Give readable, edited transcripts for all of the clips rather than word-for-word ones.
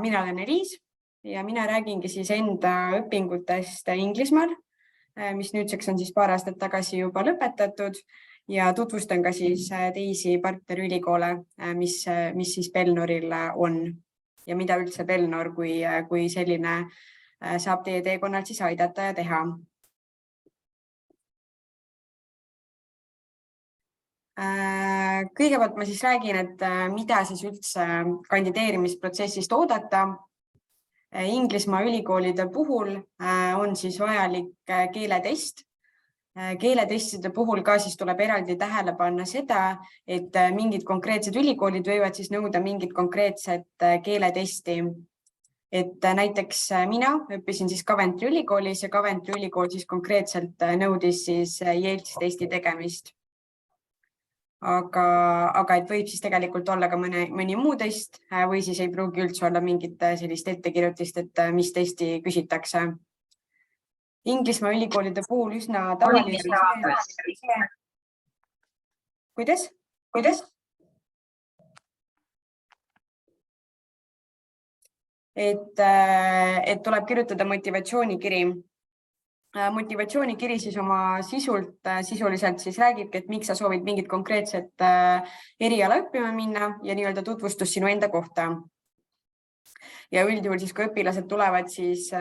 Mina olen Eliis ja mina räägingi siis enda õpingutest Inglismaal, mis nüüdseks on siis paar aastat tagasi juba lõpetatud ja tutvustan ka siis teisi partnerülikoole, mis siis Bellnoril on ja mida üldse Bellnor kui selline saab teie teekonnal siis aidata ja teha. Kõigepealt ma siis räägin, et mida siis üldse kandideerimisprotsessist oodata. Inglismaa ülikoolide puhul on siis vajalik keeletest. Keeletestide puhul ka siis tuleb eraldi tähele panna seda, et mingid konkreetsed ülikoolid võivad siis nõuda mingit konkreetset keeletesti. Et näiteks mina õppisin siis Coventry ülikoolis ja Coventry ülikool siis konkreetselt nõudis siis IELTS testi tegemist. Aga et võib siis tegelikult olla ka mõni muu test või siis ei pruugi üldse olla mingit sellist ettekirjutist, et mis testi küsitakse. Inglismaa ülikoolide puhul üsna tavaline. Kuidas? Et tuleb kirjutada motivatsioonikiri. Motivatsioonikiri siis oma sisuliselt siis räägibki, et miks sa soovid mingit konkreetset eriala õppima minna ja nii-öelda tutvustus sinu enda kohta. Ja üldjuhul siis, kui õpilased tulevad, siis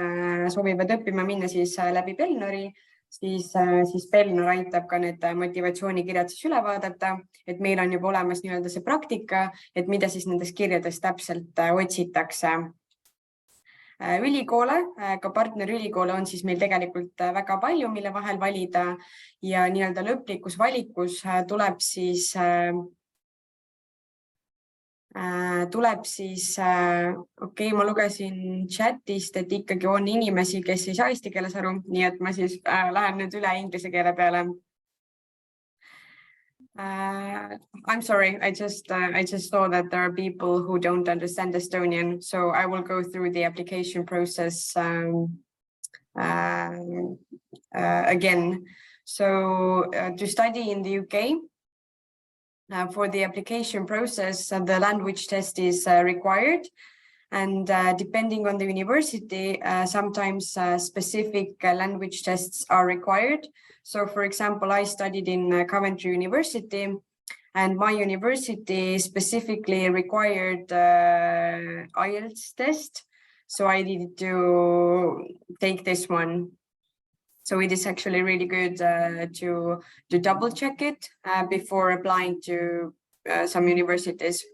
soovivad õppima minna siis läbi Bellnori, siis Bellnor aitab ka need motivatsioonikirjad siis üle vaadata, et meil on juba olemas nii-öelda see praktika, et mida siis nendes kirjades täpselt otsitakse. Ülikoole, ka partnerülikoole on siis meil tegelikult väga palju, mille vahel valida ja nii-öelda lõplikus valikus tuleb siis ma lugesin chatist, et ikkagi on inimesi, kes ei saa eesti keeles aru, nii et ma siis lähen nüüd üle inglise keele peale. I'm sorry, I just saw that there are people who don't understand Estonian, so I will go through the application process again. So to study in the UK, for the application process, the language test is required. And depending on the university, sometimes specific language tests are required. So, for example, I studied in Coventry University, and my university specifically required IELTS test. So I needed to take this one. So it is actually really good to double check it before applying to some universities.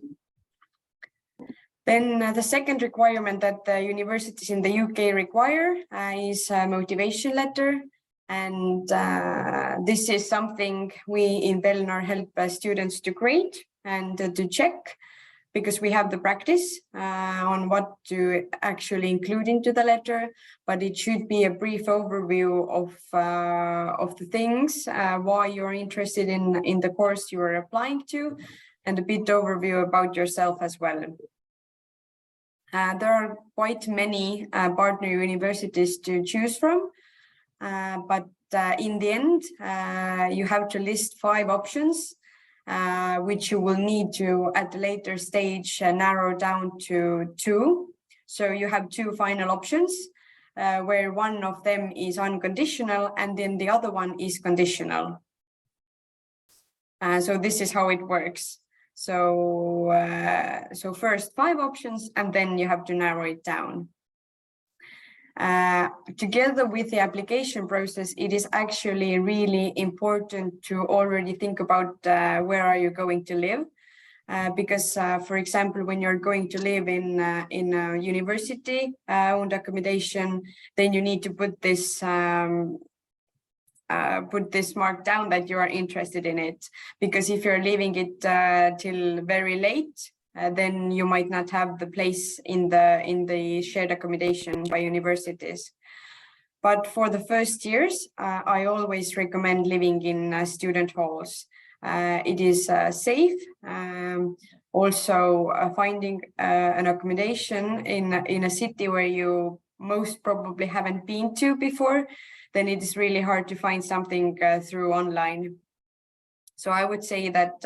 Then the second requirement that the universities in the UK require is a motivation letter. And this is something we in Bellnor help students to create and to check, because we have the practice on what to actually include into the letter, but it should be a brief overview of the things, why you're interested in the course you are applying to, and a bit overview about yourself as well. There are quite many partner universities to choose from, but in the end, you have to list 5 options, which you will need to, at a later stage, narrow down to 2. So you have 2 final options, where one of them is unconditional and then the other one is conditional. So this is how it works. So first 5 options, and then you have to narrow it down. Together with the application process, it is actually really important to already think about where are you going to live, because, for example, when you're going to live in a university owned accommodation, then you need to put this mark down that you are interested in it, because if you're leaving it till very late, then you might not have the place in the shared accommodation by universities. But for the first years, I always recommend living in student halls. It is safe. Also, finding an accommodation in a city where you most probably haven't been to before, then it is really hard to find something through online. So I would say that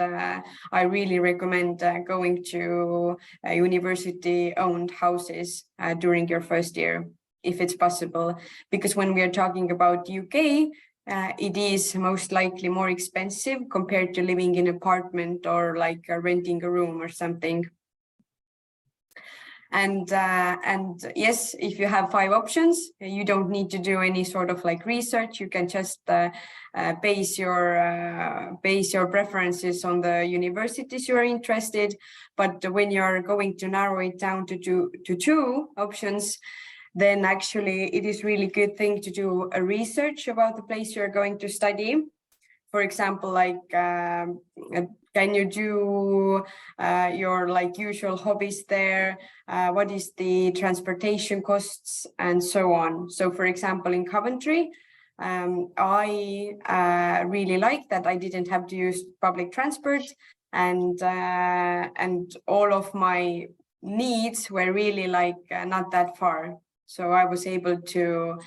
I really recommend going to university-owned houses during your first year, if it's possible, because when we are talking about UK, it is most likely more expensive compared to living in an apartment or like renting a room or something. And yes, if you have 5 options, you don't need to do any sort of like research. You can just base your preferences on the universities you are interested. But when you're going to narrow it down to two options, then actually it is really good thing to do a research about the place you're going to study. For example, like can you do your like usual hobbies there? What is the transportation costs and so on? So for example, in Coventry, I really like that I didn't have to use public transport, and all of my needs were really like not that far. So I was able to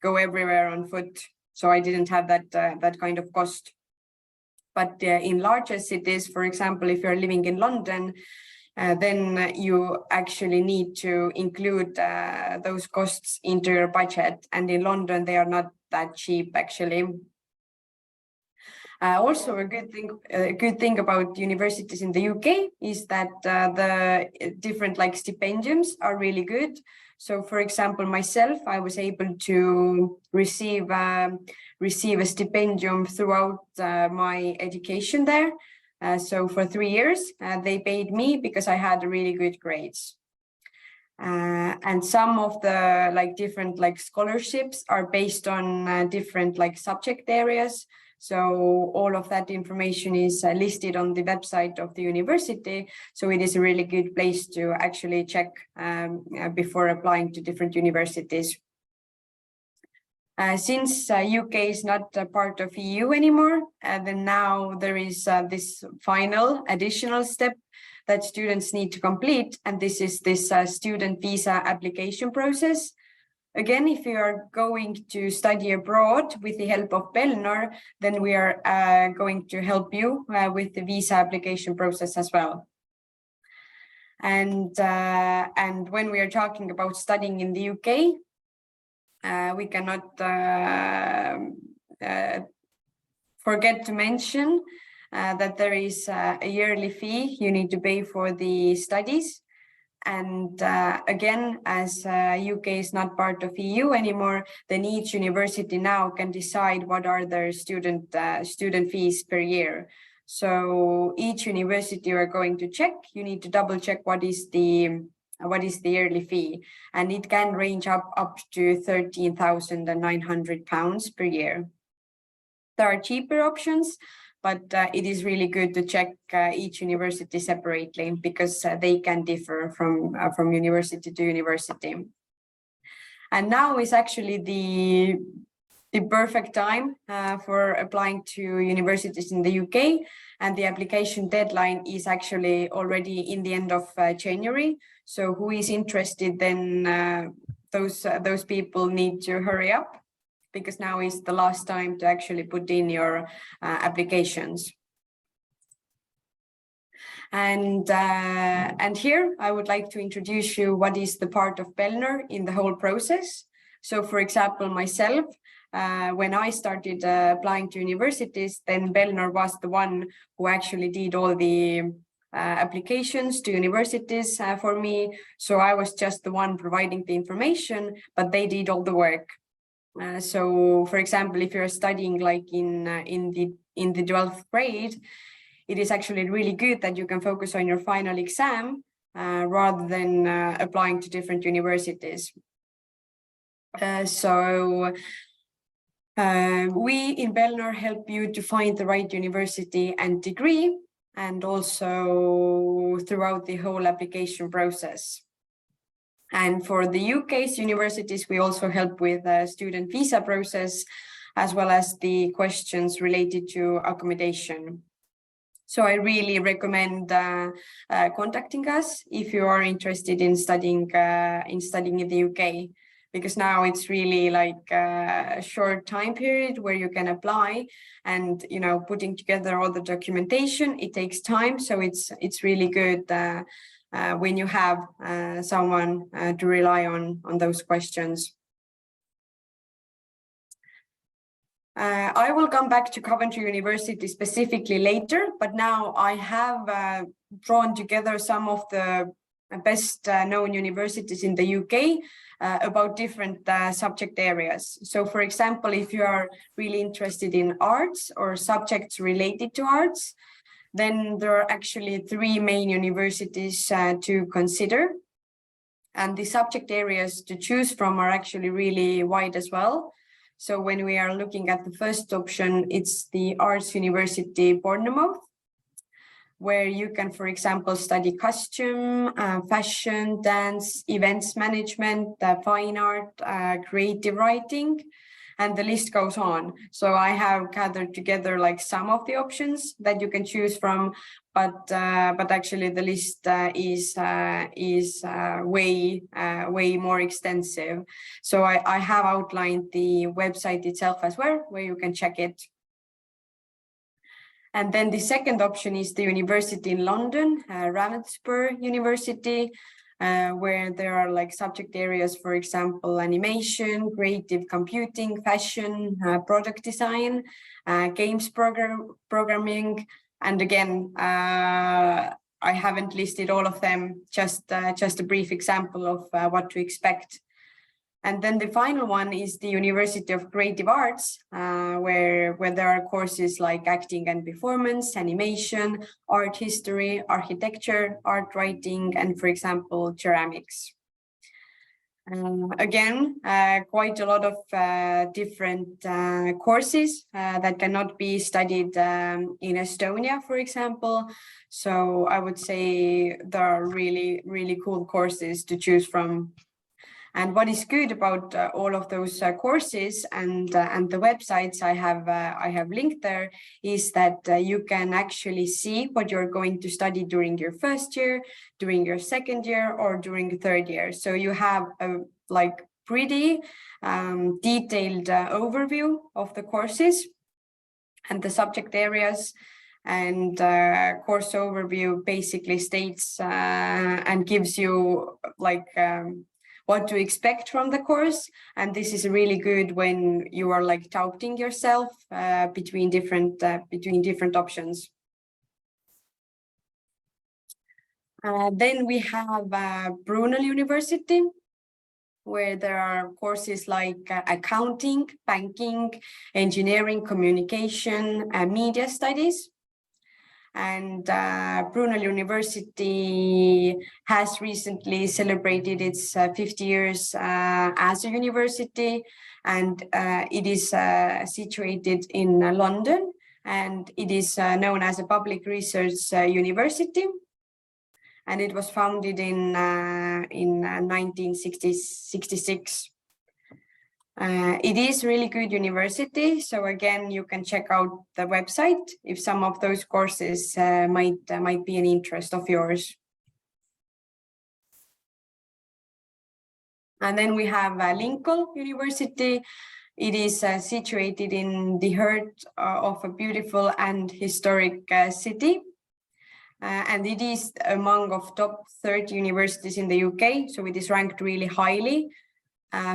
go everywhere on foot. So I didn't have that kind of cost. But in larger cities, for example, if you're living in London, then you actually need to include those costs into your budget. And in London, they are not that cheap, actually. Also, a good thing about universities in the UK is that the different like stipendiums are really good. So, for example, myself, I was able to receive a stipendium throughout my education there. So for 3 years, they paid me because I had really good grades. And some of the like different like scholarships are based on different like subject areas. So all of that information is listed on the website of the university. So it is a really good place to actually check before applying to different universities. Since UK is not a part of EU anymore, then now there is this final additional step that students need to complete. And this is this student visa application process. Again, if you are going to study abroad with the help of Bellnor, then we are going to help you with the visa application process as well. And when we are talking about studying in the UK, we cannot forget to mention that there is a yearly fee you need to pay for the studies. And again, as UK is not part of EU anymore, then each university now can decide what are their student fees per year. So each university you are going to check, you need to double check what is the yearly fee, and it can range up to £13,900 per year. There are cheaper options, but it is really good to check each university separately because they can differ from university to university. And now is actually the perfect time for applying to universities in the UK, and the application deadline is actually already in the end of January. So who is interested, then those people need to hurry up, because now is the last time to actually put in your applications. And here I would like to introduce you what is the part of Bellnor in the whole process. So for example, myself, when I started applying to universities, then Bellnor was the one who actually did all the applications to universities for me. So I was just the one providing the information, but they did all the work. So, for example, if you're studying like in the 12th grade, it is actually really good that you can focus on your final exam rather than applying to different universities. So we in Bellnor help you to find the right university and degree, and also throughout the whole application process. And for the UK's universities, we also help with the student visa process, as well as the questions related to accommodation. So I really recommend contacting us if you are interested in studying in the UK. because now it's really like a short time period where you can apply, and putting together all the documentation, it takes time. So it's really good when you have someone to rely on those questions. I will come back to Coventry University specifically later, but now I have drawn together some of the best known universities in the UK about different subject areas. So for example, if you are really interested in arts or subjects related to arts, then there are actually 3 main universities to consider. And the subject areas to choose from are actually really wide as well. So when we are looking at the first option, it's the Arts University Bournemouth, where you can, for example, study costume, fashion, dance, events management, fine art, creative writing, and the list goes on. So I have gathered together like some of the options that you can choose from, but actually the list is way more extensive. So I have outlined the website itself as well, where you can check it. And then the second option is the university in London, Ravensbourne University, where there are like subject areas, for example, animation, creative computing, fashion, product design, games programming. And again, I haven't listed all of them, just a brief example of what to expect. And then the final one is the University of Creative Arts, where there are courses like acting and performance, animation, art history, architecture, art writing, and for example, ceramics. Again, quite a lot of different courses that cannot be studied in Estonia, for example. So I would say there are really cool courses to choose from. And what is good about all of those courses and the websites I have linked there is that you can actually see what you're going to study during your first year, during your second year, or during the third year. So you have a like pretty detailed overview of the courses and the subject areas. And course overview basically states and gives you like what to expect from the course. And this is really good when you are like doubting yourself between different options. Then we have Brunel University, where there are courses like accounting, banking, engineering, communication, and media studies. And Brunel University has recently celebrated its 50 years as a university, and it is situated in London, and it is known as a public research university, and it was founded in 1966. It is really good university. So again, you can check out the website if some of those courses might be an interest of yours. And then we have Lincoln University. It is situated in the heart of a beautiful and historic city. And it is among of top 30 universities in the UK. So it is ranked really highly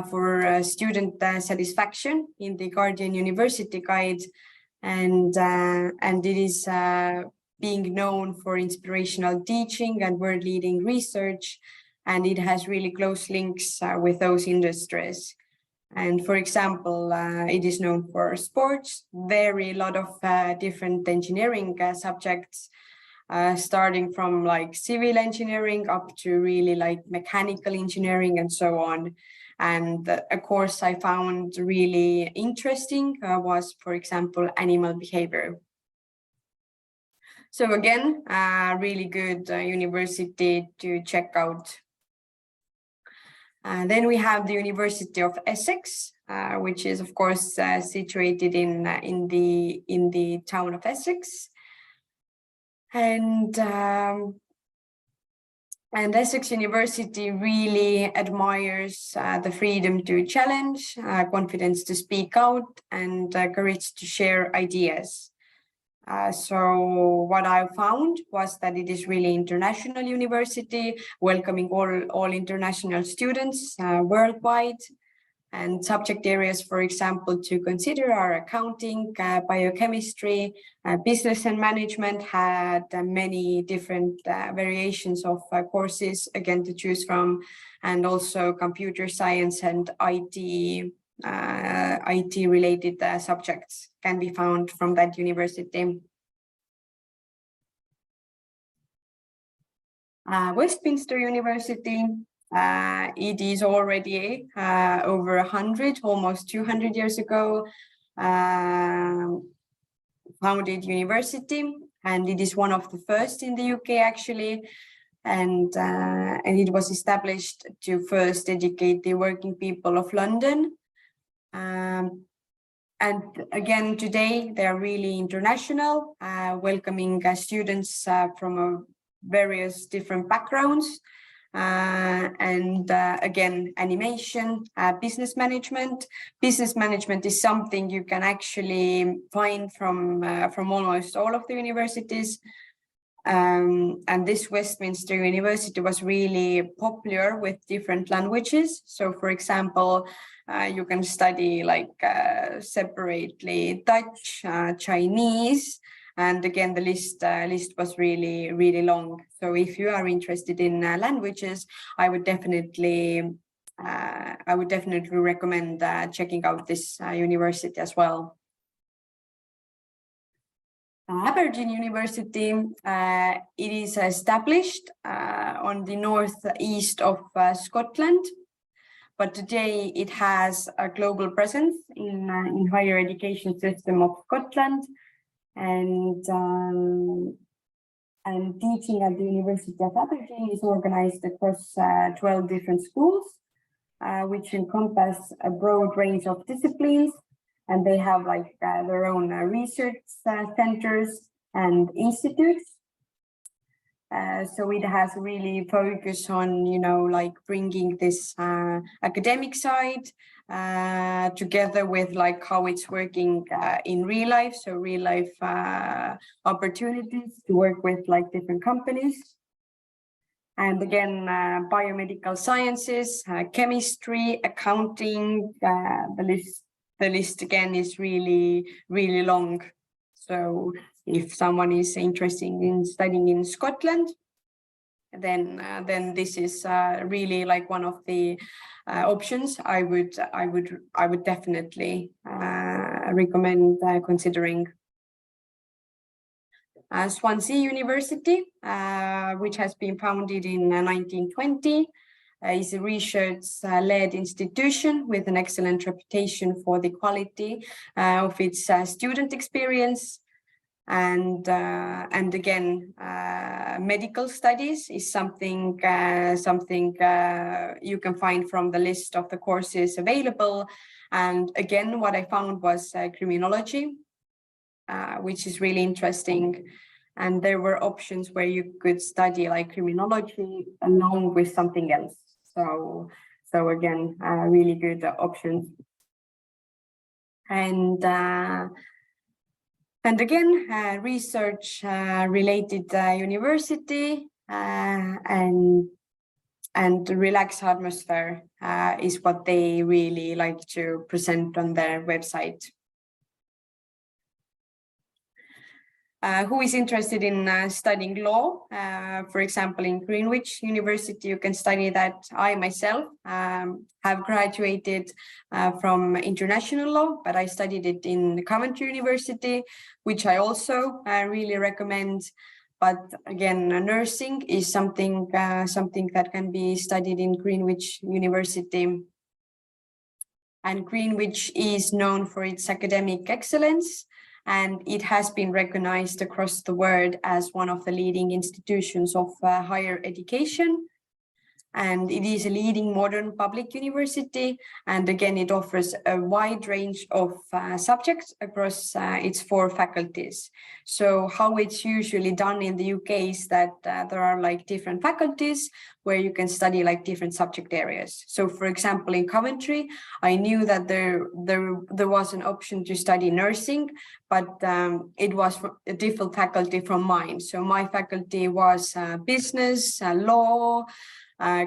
for student satisfaction in the Guardian University Guide, and it is being known for inspirational teaching and world-leading research, and it has really close links with those industries. And for example, it is known for sports, very lot of different engineering subjects, starting from like civil engineering up to really like mechanical engineering and so on. And a course I found really interesting was, for example, animal behavior. So again, really good university to check out. Then we have the University of Essex, which is of course situated in the town of Essex. And And Essex University really admires the freedom to challenge, confidence to speak out, and courage to share ideas. So what I found was that it is really international university, welcoming all international students worldwide. And subject areas, for example, to consider are accounting, biochemistry, business and management, had many different variations of courses, again, to choose from, and also computer science and IT-related subjects can be found from that university. Westminster University. It is already over 100, almost 200 years ago, founded university, and it is one of the first in the UK actually, and it was established to first educate the working people of London. And again, today they are really international, welcoming students from various different backgrounds. Again, animation, business management. Business management is something you can actually find from almost all of the universities. And this Westminster University was really popular with different languages. So, for example, you can study like separately Dutch, Chinese. And again, the list was really, really long. So if you are interested in languages, I would definitely recommend checking out this university as well. Aberdeen University, it is established on the northeast of Scotland, but today it has a global presence in higher education system of Scotland. And teaching at the University of Aberdeen is organized across 12 different schools, which encompass a broad range of disciplines, and they have like their own research centers and institutes. So it has really focus on, like bringing this academic side together with like how it's working in real life. So real life opportunities to work with like different companies. And again, biomedical sciences, chemistry, accounting, the list again is really, really long. So if someone is interested in studying in Scotland, then this is really like one of the options I would definitely recommend considering. Swansea University, which has been founded in 1920, is a research-led institution with an excellent reputation for the quality of its student experience. And again, medical studies is something you can find from the list of the courses available. And again, what I found was criminology, which is really interesting. And there were options where you could study like criminology along with something else. So again, really good options. And again, research related university and relaxed atmosphere is what they really like to present on their website. Who is interested in studying law, for example, in Greenwich University, you can study that. I myself have graduated from international law, but I studied it in Coventry University, which I also really recommend. But again, nursing is something that can be studied in Greenwich University. And Greenwich is known for its academic excellence, and it has been recognized across the world as one of the leading institutions of higher education. and it is a leading modern public university. And again, it offers a wide range of subjects across its 4 faculties. So how it's usually done in the UK is that there are like different faculties where you can study like different subject areas. So for example, in Coventry, I knew that there was an option to study nursing, but it was a different faculty from mine. So my faculty was business, law,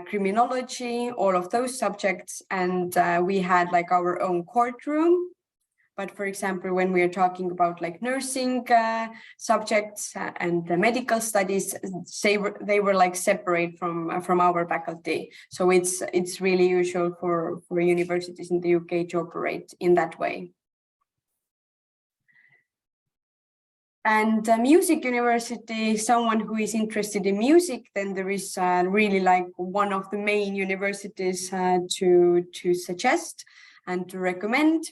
criminology, all of those subjects, and we had like our own courtroom. But for example, when we are talking about like nursing subjects and the medical studies, they were like separate from our faculty. So it's really usual for universities in the UK to operate in that way. And music university, someone who is interested in music, then there is really like one of the main universities to suggest and to recommend.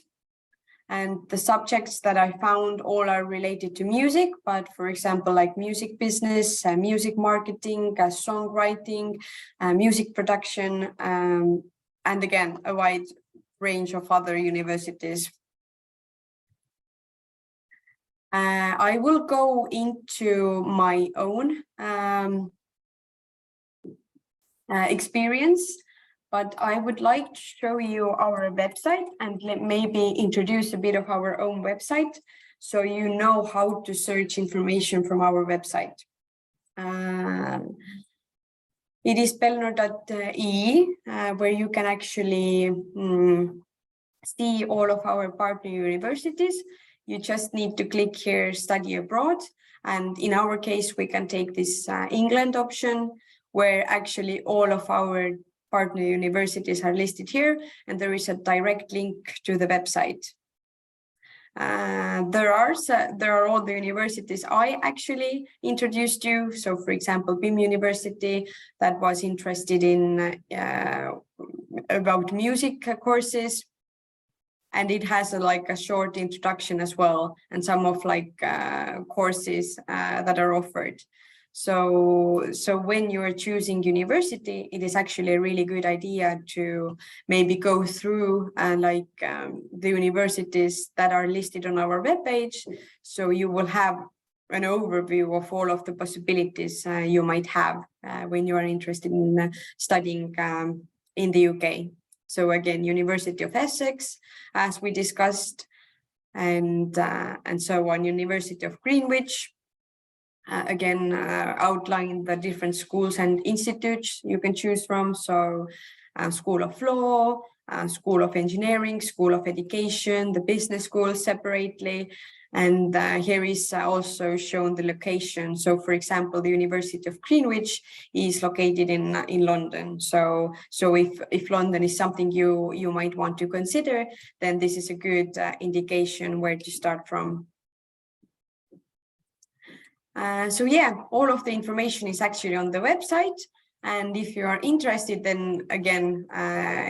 And the subjects that I found all are related to music, but for example, like music business, music marketing, songwriting, music production, and again, a wide range of other universities. I will go into my own experience, but I would like to show you our website and maybe introduce a bit of our own website so you know how to search information from our website. It is bellnor.ee, where you can actually see all of our partner universities. You just need to click here, study abroad. And in our case, we can take this England option, where actually all of our partner universities are listed here, and there is a direct link to the website. There are all the universities I actually introduced you. So for example, BIM University, that was interested in about music courses. And it has like a short introduction as well, and some of like courses that are offered. So when you are choosing university, it is actually a really good idea to maybe go through the universities that are listed on our webpage. So you will have an overview of all of the possibilities you might have when you are interested in studying in the UK. So again, University of Essex, as we discussed, and so on, University of Greenwich. Again, outline the different schools and institutes you can choose from. So School of Law, School of Engineering, School of Education, the business schools separately. And here is also shown the location. So for example, the University of Greenwich is located in London. So if London is something you might want to consider, then this is a good indication where to start from. So yeah, all of the information is actually on the website. And if you are interested, then again,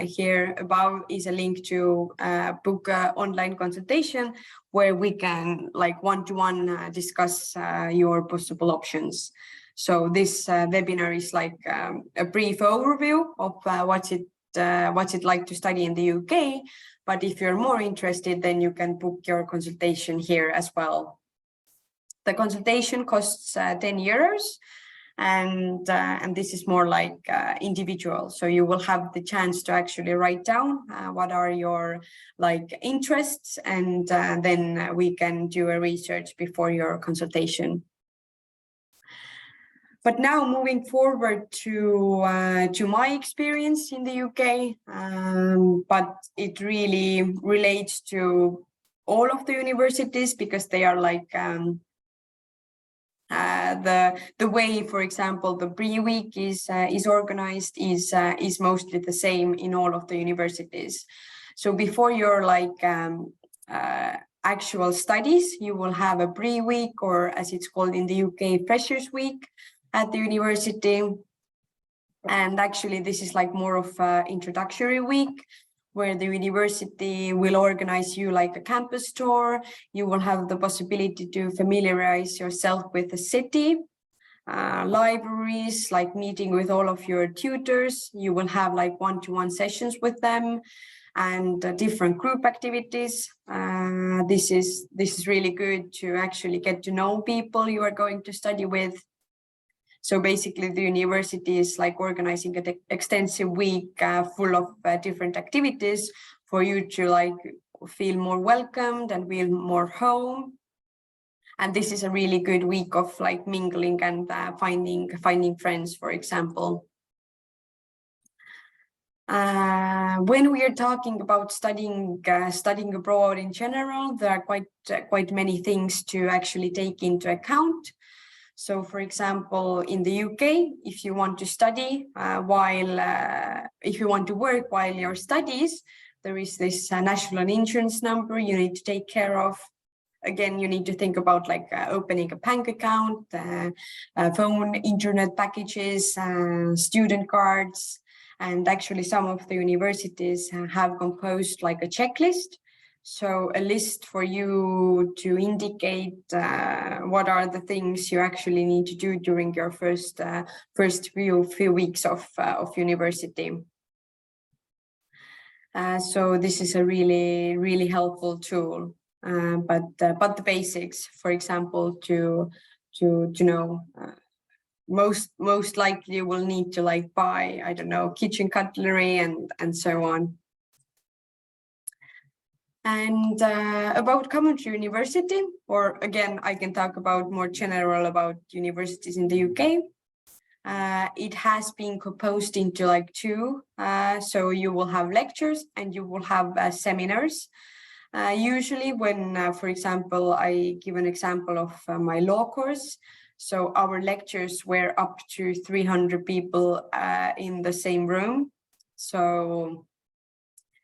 here above is a link to book an online consultation where we can like one-to-one discuss your possible options. So this webinar is like a brief overview of what's it like to study in the UK. But if you're more interested, then you can book your consultation here as well. The consultation costs €10. And this is more like individual. So you will have the chance to actually write down what are your like interests, and then we can do a research before your consultation. But now moving forward to my experience in the UK, but it really relates to all of the universities because they are like the way, for example, the pre-week is organized is mostly the same in all of the universities. So before your like actual studies, you will have a pre-week, or as it's called in the UK, Freshers Week at the university. And actually, this is like more of an introductory week, where the university will organize you like a campus tour. You will have the possibility to familiarize yourself with the city. libraries, like meeting with all of your tutors. You will have like one-to-one sessions with them and different group activities. This is really good to actually get to know people you are going to study with. So basically the university is like organizing an extensive week full of different activities for you to like feel more welcomed and feel more home. And this is a really good week of like mingling and finding friends, for example. When we are talking about studying abroad in general, there are quite many things to actually take into account. So, for example, in the UK, if you want to study if you want to work while your studies, there is this national insurance number you need to take care of. Again, you need to think about like opening a bank account, phone, internet packages, student cards. And actually some of the universities have composed like a checklist. So a list for you to indicate what are the things you actually need to do during your first few weeks of university. So this is a really helpful tool. But the basics, for example, to know, most likely you will need to like buy, I don't know, kitchen cutlery and so on. And about Coventry University, or again, I can talk about more general about universities in the UK. It has been composed into like two. So you will have lectures and you will have seminars. Usually when, for example, I give an example of my law course. So our lectures were up to 300 people in the same room. So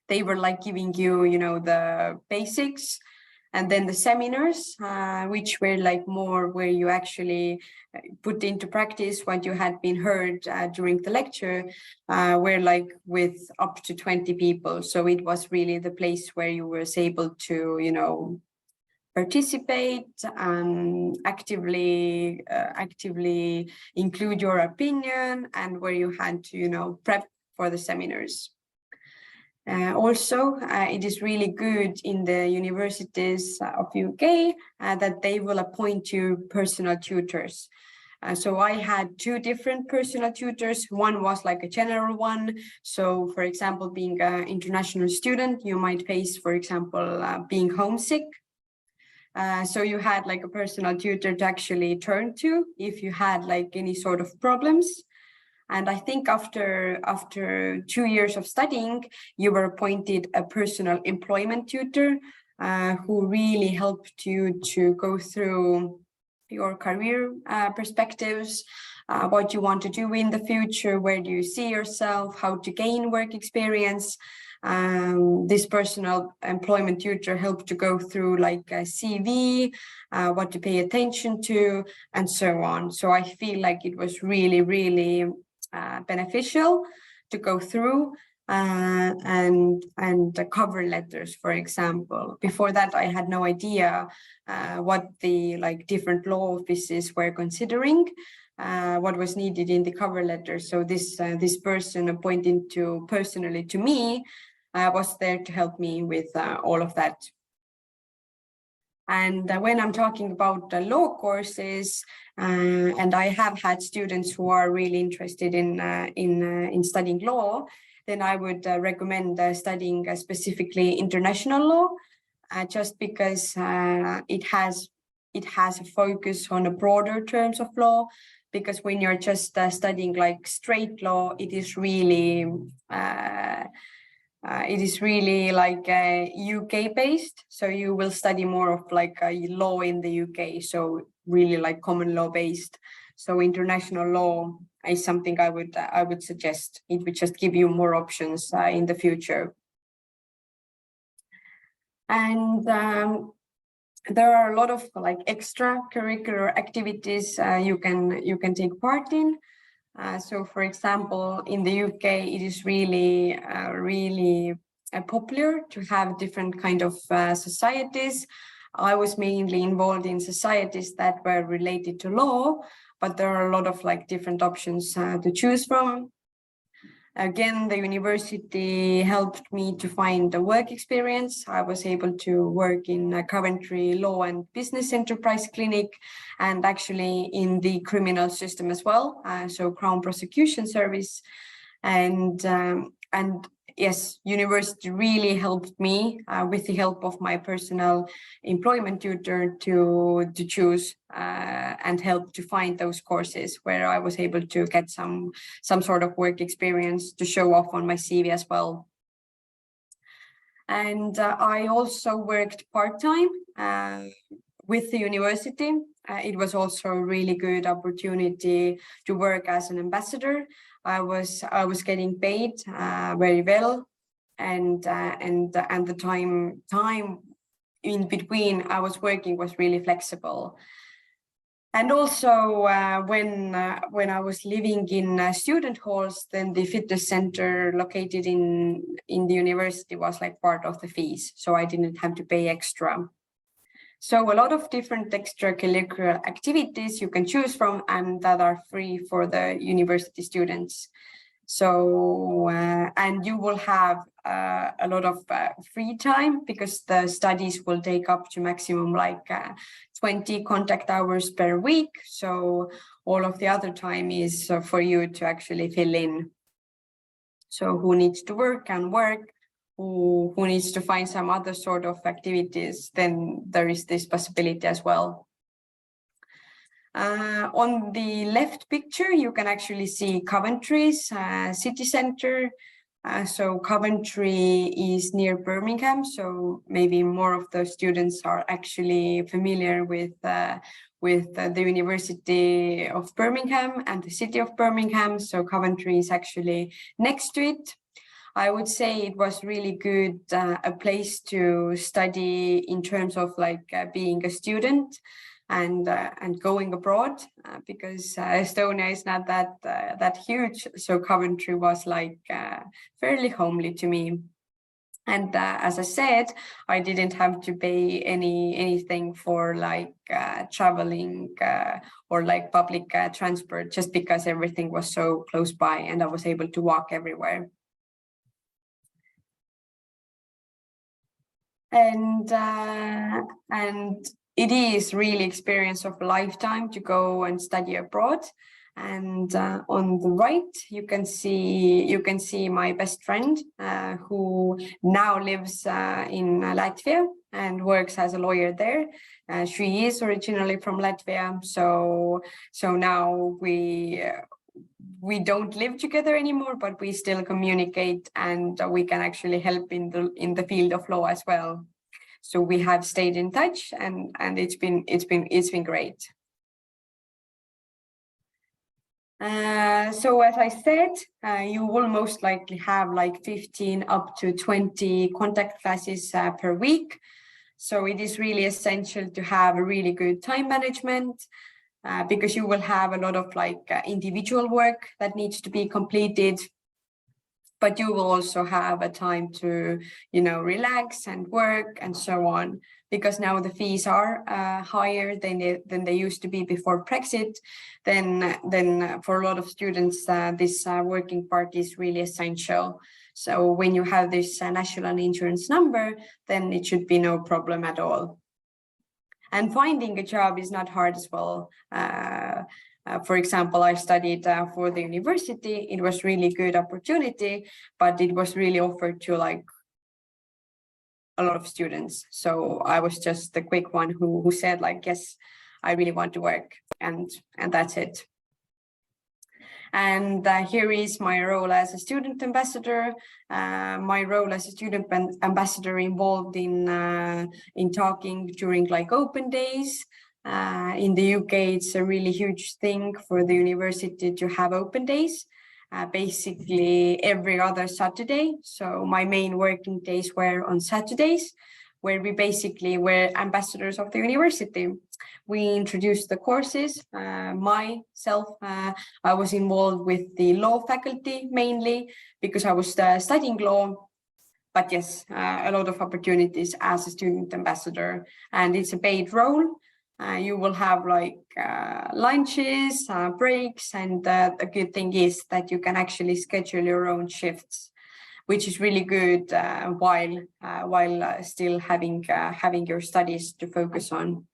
they were like giving you, the basics. And then the seminars, which were like more where you actually put into practice what you had been heard during the lecture, were like with up to 20 people. So it was really the place where you were able to, participate, actively include your opinion, and where you had to, prep for the seminars. Also, it is really good in the universities of UK that they will appoint you personal tutors. So I had two different personal tutors. One was like a general one. So, for example, being an international student, you might face, for example, being homesick. So you had like a personal tutor to actually turn to if you had like any sort of problems. And I think after 2 years of studying, you were appointed a personal employment tutor who really helped you to go through your career perspectives, what you want to do in the future, where do you see yourself, how to gain work experience. This personal employment tutor helped to go through like a CV, what to pay attention to, and so on. So I feel like it was really beneficial to go through, and the cover letters, for example. Before that, I had no idea what the like different law offices were considering, what was needed in the cover letter. So this person appointed personally to me was there to help me with all of that. And when I'm talking about the law courses, and I have had students who are really interested in studying law, then I would recommend studying specifically international law, just because it has a focus on a broader terms of law. Because when you're just studying like straight law, it is really like UK based. So you will study more of like a law in the UK. So really like common law based. So international law is something I would suggest. It would just give you more options in the future. And there are a lot of like extracurricular activities you can take part in. So, for example, in the UK, it is really popular to have different kind of societies. I was mainly involved in societies that were related to law, but there are a lot of like different options to choose from. Again, the university helped me to find a work experience. I was able to work in a Coventry Law and Business Enterprise Clinic, and actually in the criminal system as well, so Crown Prosecution Service. And yes, university really helped me with the help of my personal employment tutor to choose and help to find those courses where I was able to get some sort of work experience to show off on my CV as well. And I also worked part-time with the university. It was also a really good opportunity to work as an ambassador. I was getting paid very well, and the time in between I was working was really flexible. And also when I was living in student halls, then the fitness center located in the university was like part of the fees, so I didn't have to pay extra. So a lot of different extracurricular activities you can choose from, and that are free for the university students. So, and you will have a lot of free time, because the studies will take up to maximum like 20 contact hours per week. So all of the other time is for you to actually fill in. So who needs to work can work. Who needs to find some other sort of activities, then there is this possibility as well. On the left picture, you can actually see Coventry's city center. So Coventry is near Birmingham, so maybe more of the students are actually familiar with the University of Birmingham and the city of Birmingham. So Coventry is actually next to it. I would say it was really good, a place to study in terms of like being a student and going abroad, because Estonia is not that huge. So Coventry was like fairly homely to me. And as I said, I didn't have to pay anything for like traveling or like public transport, just because everything was so close by and I was able to walk everywhere. And it is really experience of a lifetime to go and study abroad. And on the right, you can see my best friend who now lives in Latvia and works as a lawyer there. She is originally from Latvia, so now we don't live together anymore, but we still communicate, and we can actually help in the field of law as well. So we have stayed in touch, and it's been great. So as I said, you will most likely have like 15 up to 20 contact classes per week. So it is really essential to have a really good time management, because you will have a lot of like individual work that needs to be completed, but you will also have a time to, relax and work and so on, because now the fees are higher than they used to be before Brexit. Then for a lot of students, this working part is really essential. So when you have this national insurance number, then it should be no problem at all. And finding a job is not hard as well. For example, I studied for the university. It was really good opportunity, but it was really offered to like a lot of students. So I was just the quick one who said like, yes, I really want to work, and that's it. And here is my role as a student ambassador. My role as a student ambassador involved in talking during like open days. In the UK, it's a really huge thing for the university to have open days, basically every other Saturday. So my main working days were on Saturdays, where we basically were ambassadors of the university. We introduced the courses. Myself, I was involved with the law faculty mainly because I was studying law. But yes, a lot of opportunities as a student ambassador, and it's a paid role. You will have like lunches, breaks, and the good thing is that you can actually schedule your own shifts, which is really good while still having your studies to focus on.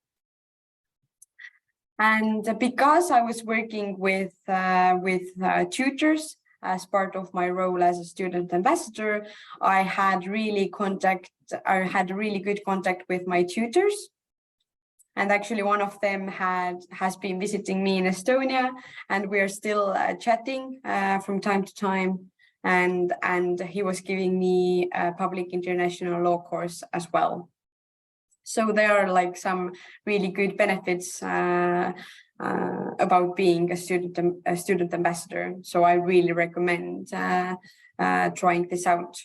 And because I was working with tutors as part of my role as a student ambassador, I had really good contact with my tutors. And actually one of them has been visiting me in Estonia, and we are still chatting from time to time. And he was giving me a public international law course as well. So there are like some really good benefits about being a student ambassador. So I really recommend trying this out.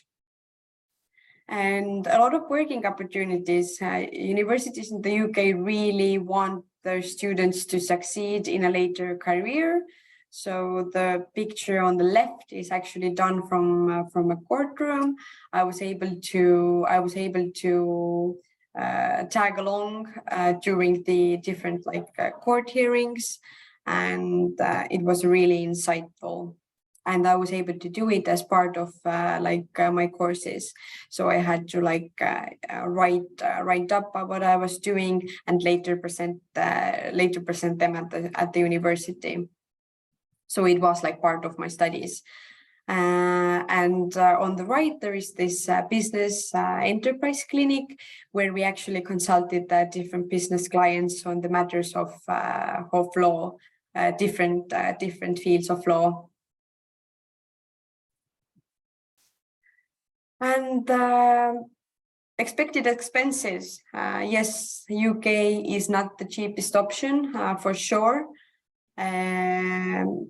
And a lot of working opportunities. Universities in the UK really want their students to succeed in a later career. So the picture on the left is actually done from a courtroom. I was able to tag along during the different court hearings, and it was really insightful. And I was able to do it as part of my courses. So I had to write up what I was doing and later present them at the university. So it was like part of my studies. And on the right, there is this business enterprise clinic where we actually consulted different business clients on the matters of law, different fields of law. And expected expenses. Yes, UK is not the cheapest option for sure. And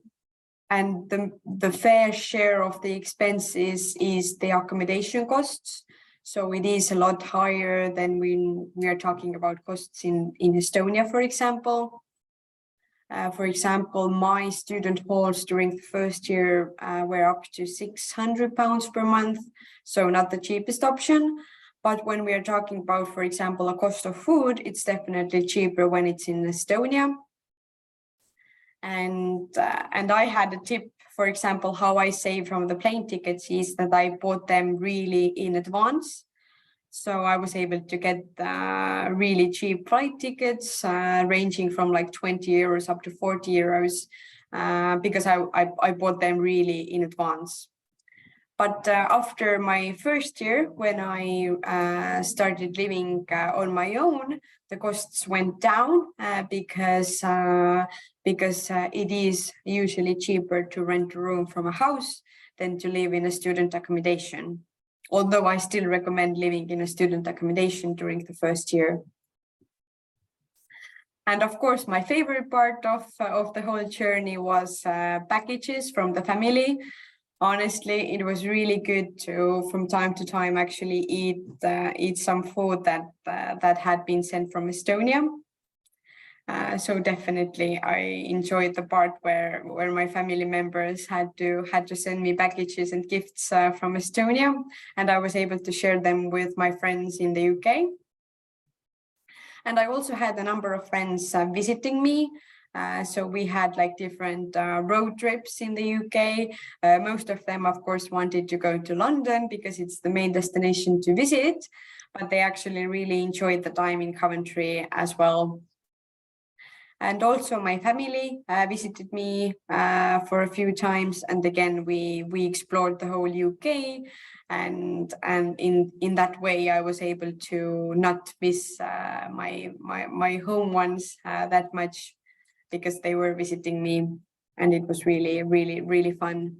the fair share of the expenses is the accommodation costs. So it is a lot higher than when we are talking about costs in Estonia, for example. For example, my student halls during the first year were up to £600 per month. So not the cheapest option. But when we are talking about, for example, a cost of food, it's definitely cheaper when it's in Estonia. And I had a tip, for example, how I save from the plane tickets is that I bought them really in advance. So I was able to get really cheap flight tickets ranging from like €20 up to €40 because I bought them really in advance. But after my first year, when I started living on my own, the costs went down because it is usually cheaper to rent a room from a house than to live in a student accommodation. Although I still recommend living in a student accommodation during the first year. And of course, my favorite part of the whole journey was packages from the family. Honestly, it was really good to, from time to time, actually eat some food that had been sent from Estonia. So definitely, I enjoyed the part where my family members had to send me packages and gifts from Estonia, and I was able to share them with my friends in the UK. And I also had a number of friends visiting me. So we had like different road trips in the UK. Most of them, of course, wanted to go to London because it's the main destination to visit, but they actually really enjoyed the time in Coventry as well. And also my family visited me for a few times. And again, we explored the whole UK. And in that way, I was able to not miss my home ones that much, because they were visiting me, and it was really, really, really fun.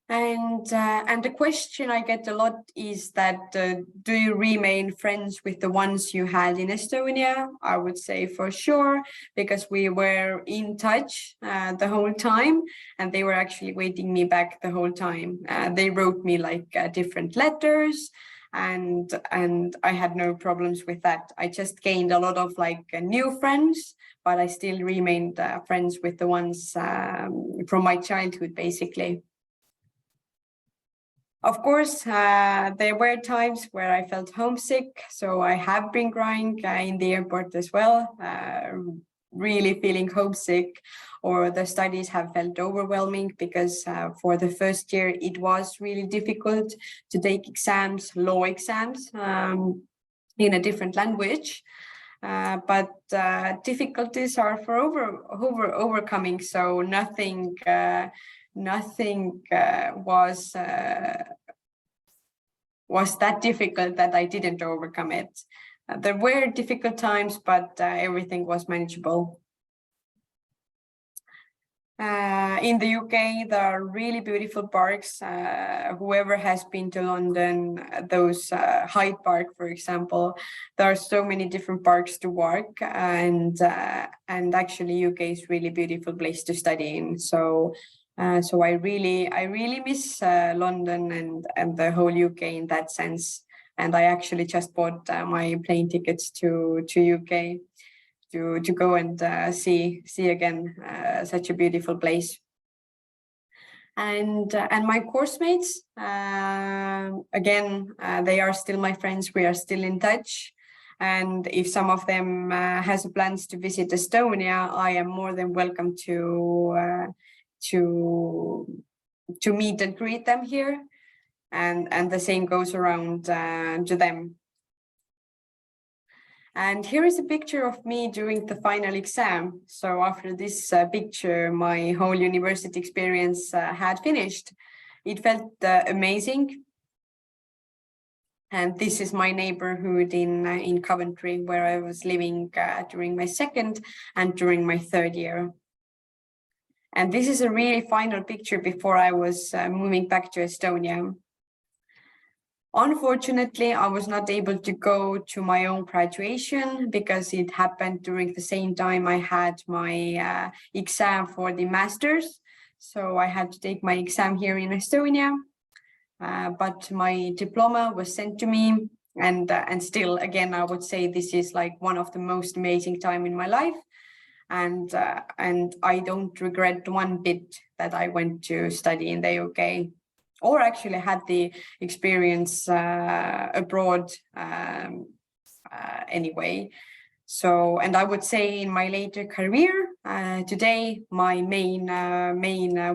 And the question I get a lot is that do you remain friends with the ones you had in Estonia? I would say for sure, because we were in touch the whole time, and they were actually waiting me back the whole time. They wrote me like different letters, and I had no problems with that. I just gained a lot of like new friends, but I still remained friends with the ones from my childhood, basically. Of course, there were times where I felt homesick, so I have been crying in the airport as well, really feeling homesick, or the studies have felt overwhelming because for the first year it was really difficult to take exams, law exams, in a different language. But difficulties are for overcoming, so nothing was that difficult that I didn't overcome it. There were difficult times, but everything was manageable. In the UK, there are really beautiful parks. Whoever has been to London, those Hyde Park, for example, there are so many different parks to walk, and actually UK is really beautiful place to study in. So I really miss London and the whole UK in that sense. And I actually just bought my plane tickets to UK. To go and see again such a beautiful place. And my course mates, again, they are still my friends. We are still in touch. And if some of them has plans to visit Estonia, I am more than welcome to meet and greet them here. And the same goes around to them. And here is a picture of me during the final exam. So after this picture, my whole university experience had finished. It felt amazing. And this is my neighborhood in Coventry, where I was living during my second and during my third year. And this is a really final picture before I was moving back to Estonia. Unfortunately, I was not able to go to my own graduation because it happened during the same time I had my exam for the master's. So I had to take my exam here in Estonia, but my diploma was sent to me. And still, again, I would say this is like one of the most amazing time in my life. And I don't regret one bit that I went to study in the UK. Or actually had the experience abroad anyway. So, and I would say in my later career, today, my main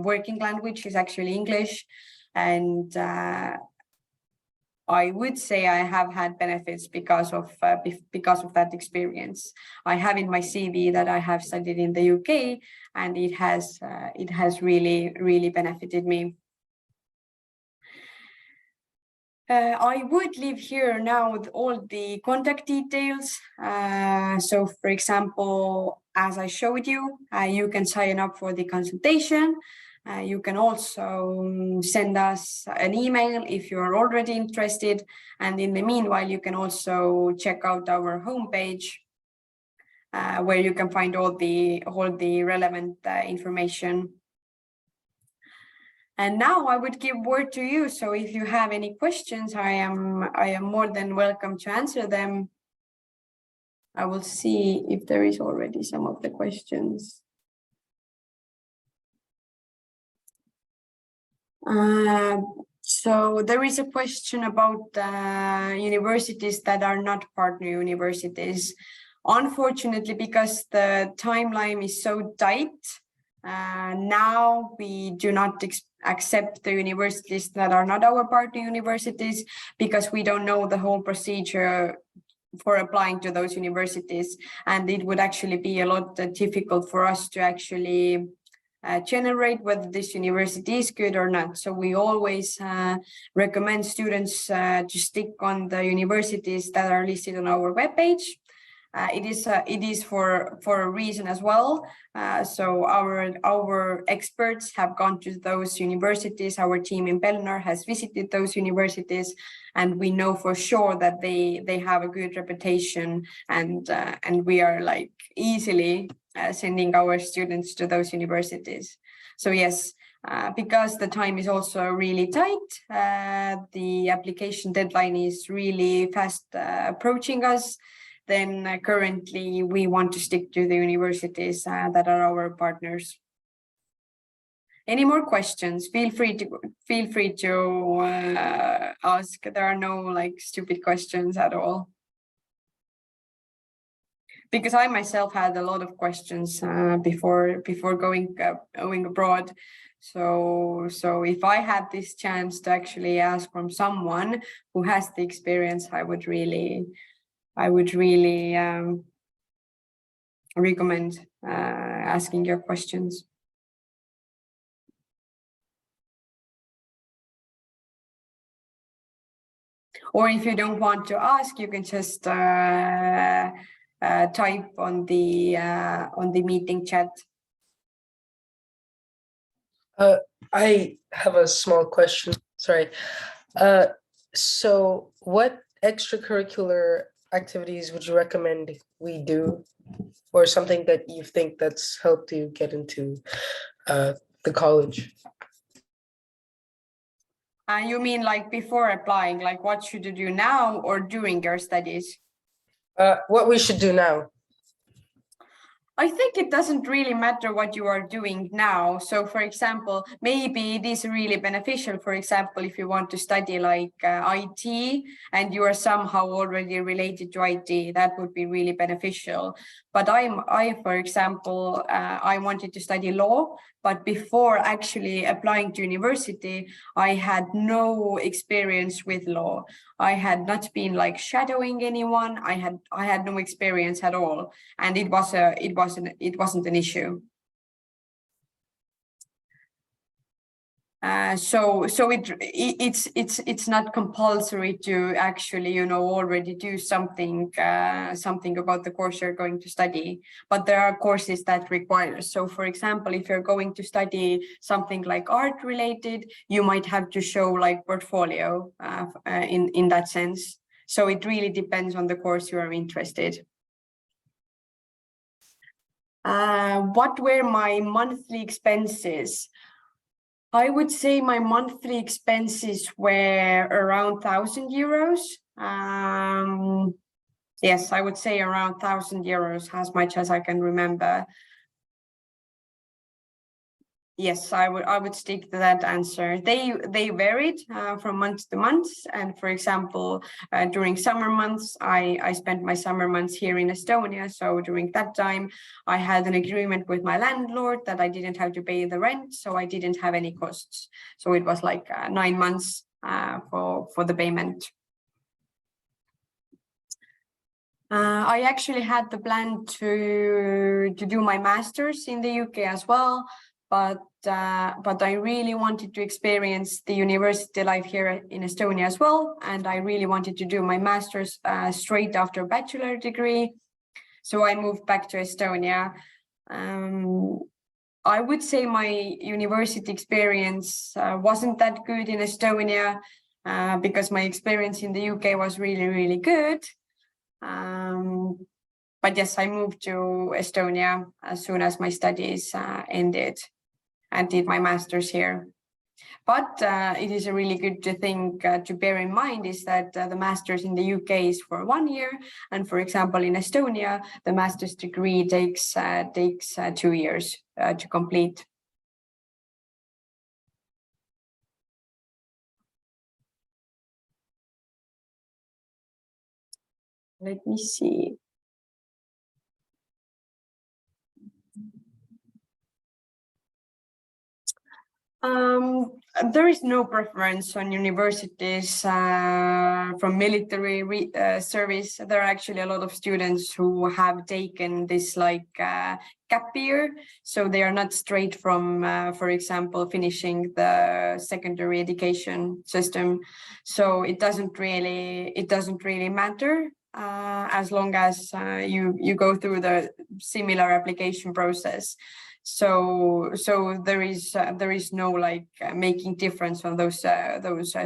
working language is actually English. And I would say I have had benefits because of that experience. I have in my CV that I have studied in the UK, and it has really benefited me. I would leave here now with all the contact details. So, for example, as I showed you, you can sign up for the consultation. You can also send us an email if you are already interested. And in the meanwhile, you can also check out our homepage where you can find all the relevant information. And now I would give word to you. So if you have any questions, I am more than welcome to answer them. I will see if there is already some of the questions. So there is a question about universities that are not partner universities. Unfortunately, because the timeline is so tight, now we do not accept the universities that are not our partner universities, because we don't know the whole procedure for applying to those universities, and it would actually be a lot difficult for us to actually generate whether this university is good or not. So we always recommend students to stick on the universities that are listed on our webpage. It is for a reason as well. So our experts have gone to those universities. Our team in Bellnor has visited those universities, and we know for sure that they have a good reputation, and we are like easily sending our students to those universities. So yes, because the time is also really tight, the application deadline is really fast approaching us. Then currently we want to stick to the universities that are our partners. Any more questions? Feel free to ask. There are no like stupid questions at all. Because I myself had a lot of questions before going abroad. So if I had this chance to actually ask from someone who has the experience, I would really recommend asking your questions. Or if you don't want to ask, you can just type on the meeting chat. I have a small question. Sorry. So what extracurricular activities would you recommend we do, or something that you think that's helped you get into the college? You mean like before applying, like what should you do now or during your studies? What we should do now. I think it doesn't really matter what you are doing now. So for example, maybe it is really beneficial, for example, if you want to study like IT and you are somehow already related to IT, that would be really beneficial. But for example, I wanted to study law, but before actually applying to university, I had no experience with law. I had not been like shadowing anyone. I had no experience at all, and it wasn't an issue. So it's not compulsory to actually already do something about the course you're going to study, but there are courses that require. So for example, if you're going to study something like art related, you might have to show like portfolio in that sense. So it really depends on the course you are interested. What were my monthly expenses? I would say my monthly expenses were around 1,000 euros. Yes, I would say around 1,000 euros, as much as I can remember. Yes, I would stick to that answer. They varied from month to month, and for example, during summer months, I spent my summer months here in Estonia. So during that time, I had an agreement with my landlord that I didn't have to pay the rent, so I didn't have any costs. So it was like 9 months for the payment. I actually had the plan to do my master's in the UK as well. But I really wanted to experience the university life here in Estonia as well. And I really wanted to do my master's straight after bachelor degree. So I moved back to Estonia. I would say my university experience wasn't that good in Estonia because my experience in the UK was really, really good. But yes, I moved to Estonia as soon as my studies ended and did my master's here. But it is a really good thing to bear in mind is that the master's in the UK is for 1 year. And for example, in Estonia, the master's degree takes 2 years to complete. Let me see. There is no preference on universities from military service. There are actually a lot of students who have taken this like gap year, so they are not straight from, for example, finishing the secondary education system. So it doesn't really matter as long as you go through the similar application process. So there is no like making difference on those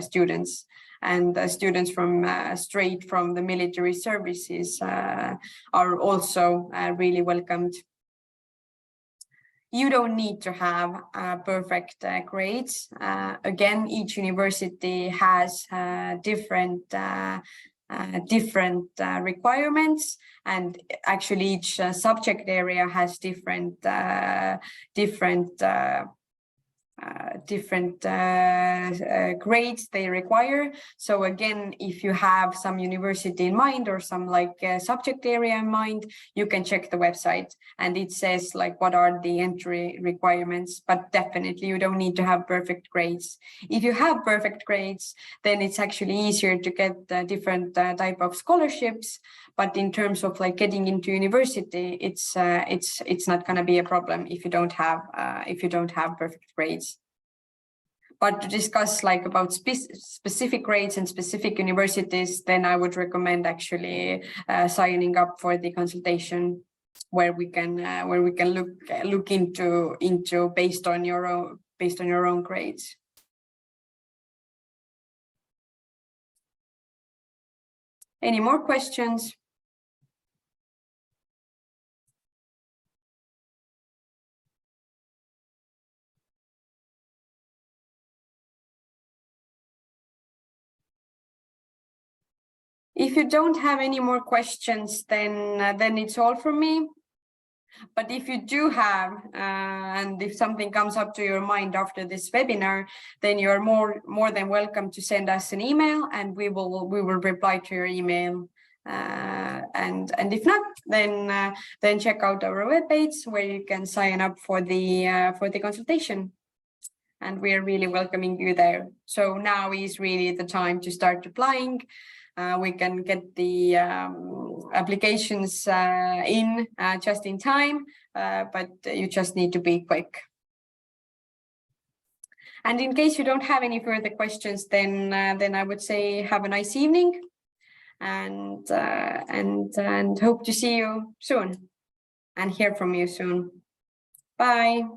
students, and students from straight from the military services are also really welcomed. You don't need to have perfect grades. Again, each university has different requirements, and actually each subject area has different different grades they require. So again, if you have some university in mind or some like subject area in mind, you can check the website and it says like what are the entry requirements, but definitely you don't need to have perfect grades. If you have perfect grades, then it's actually easier to get different type of scholarships. But in terms of like getting into university, it's not going to be a problem if you don't have perfect grades. But to discuss like about specific grades and specific universities, then I would recommend actually signing up for the consultation, where we can look into based on your own grades. Any more questions? If you don't have any more questions, then it's all from me. But if you do have, and if something comes up to your mind after this webinar, then you're more than welcome to send us an email, and we will reply to your email. And if not, then check out our webpage where you can sign up for the consultation. And we are really welcoming you there. So now is really the time to start applying. We can get the applications in just in time, but you just need to be quick. And in case you don't have any further questions, then I would say have a nice evening, and hope to see you soon and hear from you soon. Bye.